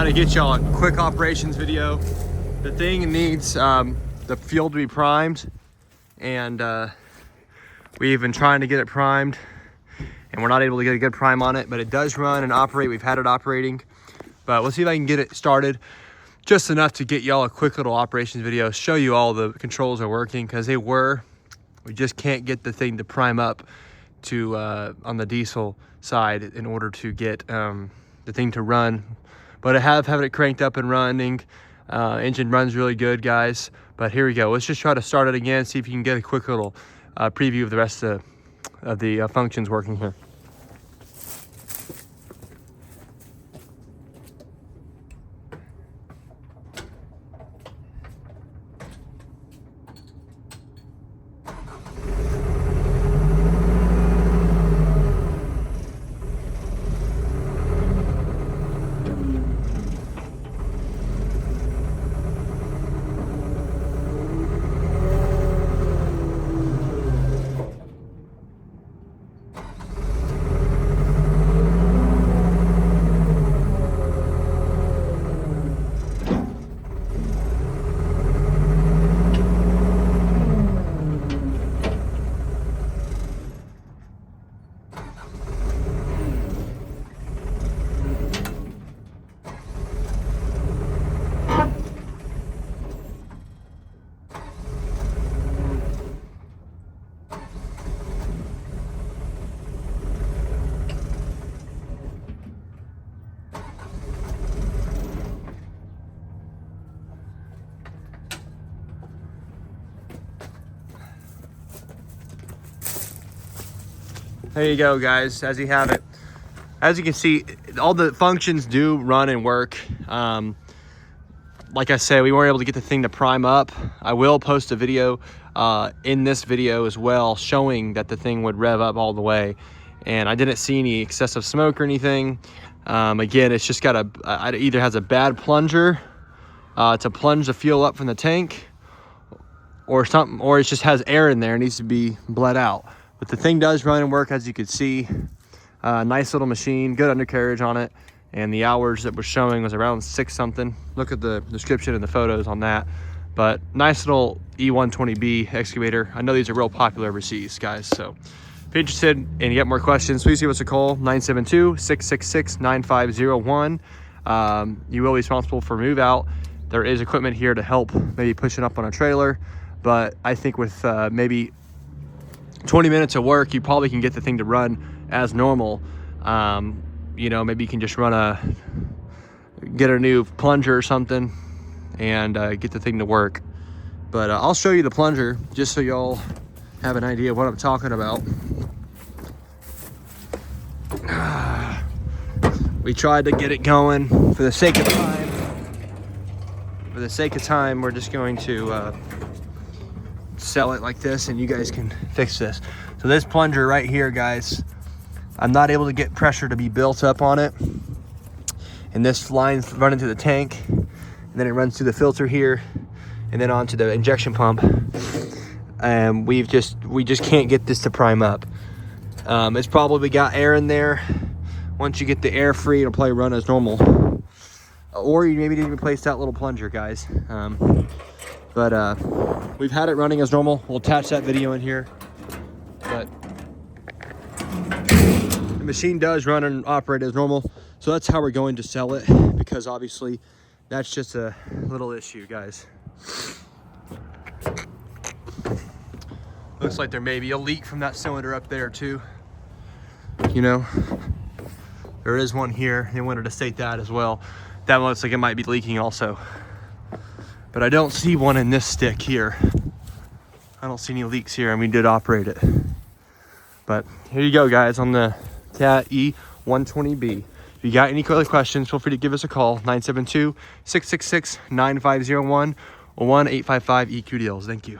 to get y'all a quick operations video. The thing needs the fuel to be primed, and we've been trying to get it primed, and we're not able to get a good prime on it, but it does run and operate. We've had it operating, but we'll see if I can get it started just enough to get y'all a quick little operations video, show you all the controls are working, because they were. We just can't get the thing to prime up to on the diesel side in order to get the thing to run. But I have it cranked up and running. Engine runs really good, guys. But here we go. Let's just try to start it again, see if you can get a quick little preview of the rest of the functions working here. There you go, guys, as you have it. As you can see, all the functions do run and work. Like I said, we weren't able to get the thing to prime up. I will post a video in this video as well, showing that the thing would rev up all the way. And I didn't see any excessive smoke or anything. Again, it's just got it either has a bad plunger to plunge the fuel up from the tank, or something, or it just has air in there and needs to be bled out. But the thing does run and work, as you can see. Nice little machine, good undercarriage on it, and the hours that was showing was around 6 something. Look at the description and the photos on that. But nice little E120B excavator. I know these are real popular overseas, guys. So if you're interested and you get more questions, please give us a call, 972-666-9501. You will be responsible for move out. There is equipment here to help maybe push it up on a trailer, but I think with maybe 20 minutes of work, you probably can get the thing to run as normal. You know, maybe you can just get a new plunger or something and get the thing to work. But I'll show you the plunger just so y'all have an idea of what I'm talking about. We tried to get it going. For the sake of time, we're just going to sell it like this, and you guys can fix this. So this plunger right here, guys, I'm not able to get pressure to be built up on it, and this line's running to the tank, and then it runs through the filter here and then onto the injection pump, and we just can't get this to prime up. It's probably got air in there. Once you get the air free, it'll probably run as normal, or you maybe didn't replace that little plunger, guys. But we've had it running as normal. We'll attach that video in here. But the machine does run and operate as normal. So that's how we're going to sell it, because obviously that's just a little issue, guys. Looks like there may be a leak from that cylinder up there too. You know, there is one here. They wanted to state that as well. That looks like it might be leaking also. But I don't see one in this stick here. I don't see any leaks here, and we did operate it. But here you go, guys, on the CAT E120B. If you got any other questions, feel free to give us a call, 972-666-9501 or 1-855-EQ-DEALS. Thank you.